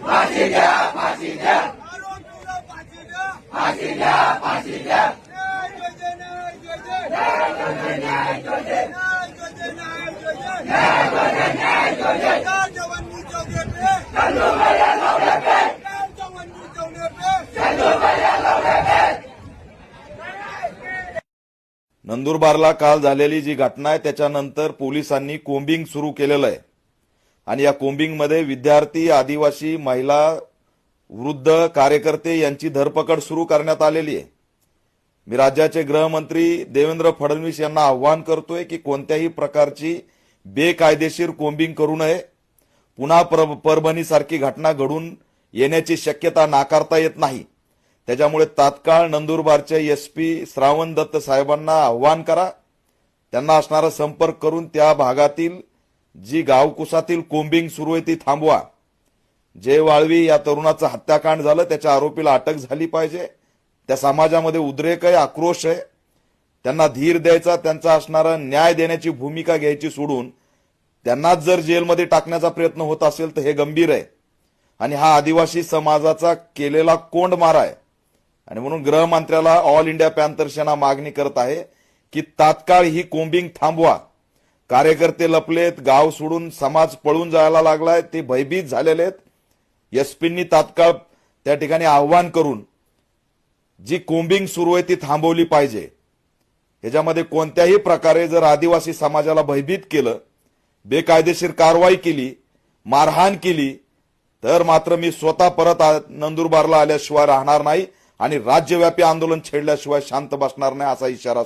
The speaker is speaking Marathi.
फाशी द्या फाशी द्या आरोपीला फाशी द्या फाशी द्या फाशी द्या न्याय जोजे न्याय जोजे जवानी चौधरी पे चंदू भैया लौड़े पे जवानी चौधरी पे चंदू भैया लौड़े पे। नंदुरबारला काल झालेली जी घटना आहे त्याच्यानंतर पोलिसांनी कोम्बिंग सुरू केलेलं आहे आणि या कोम्बिंगमध्ये विद्यार्थी, आदिवासी, महिला, वृद्ध, कार्यकर्ते यांची धरपकड सुरू करण्यात आलेली आहे। मी राज्याचे गृहमंत्री देवेंद्र फडणवीस यांना आवाहन करतोय की कोणत्याही प्रकारची बेकायदेशीर कोम्बिंग करू नये। पुन्हा परभणीसारखी घटना घडून येण्याची शक्यता नाकारता येत नाही। त्याच्यामुळे तात्काळ नंदुरबारचे एसपी श्रावण दत्त साहेबांना आवाहन करा, त्यांना असणारा संपर्क करून त्या भागातील जी गावकुसातील कोम्बिंग सुरू आहे ती थांबवा। जय वाळवी या तरुणाचं हत्याकांड झालं, त्याच्या आरोपीला अटक झाली पाहिजे। त्या समाजामध्ये उद्रेक आहे, आक्रोश आहे, त्यांना धीर द्यायचा, त्यांचा असणारा न्याय देण्याची भूमिका घ्यायची सोडून त्यांनाच जर जेलमध्ये टाकण्याचा प्रयत्न होत असेल तर हे गंभीर आहे आणि हा आदिवासी समाजाचा केलेला कोंडमारा आहे। आणि म्हणून गृहमंत्र्याला ऑल इंडिया पॅंथर सेना मागणी करत आहे की तात्काळ ही कोम्बिंग थांबवा। कार्यकर्ते लपलेत, गाव सोडून समाज पळून जायला लागलाय, ते भयभीत झालेले आहेत। एसपींनी तात्काळ त्या ठिकाणी आव्हान करून जी कोम्बिंग सुरू आहे ती थांबवली पाहिजे। याच्यामध्ये कोणत्याही प्रकारे जर आदिवासी समाजाला भयभीत केलं, बेकायदेशीर कारवाई केली, मारहाण केली तर मात्र मी स्वतः परत नंदुरबारला आल्याशिवाय राहणार नाही आणि राज्यव्यापी आंदोलन छेडल्याशिवाय शांत बसणार नाही असा इशारा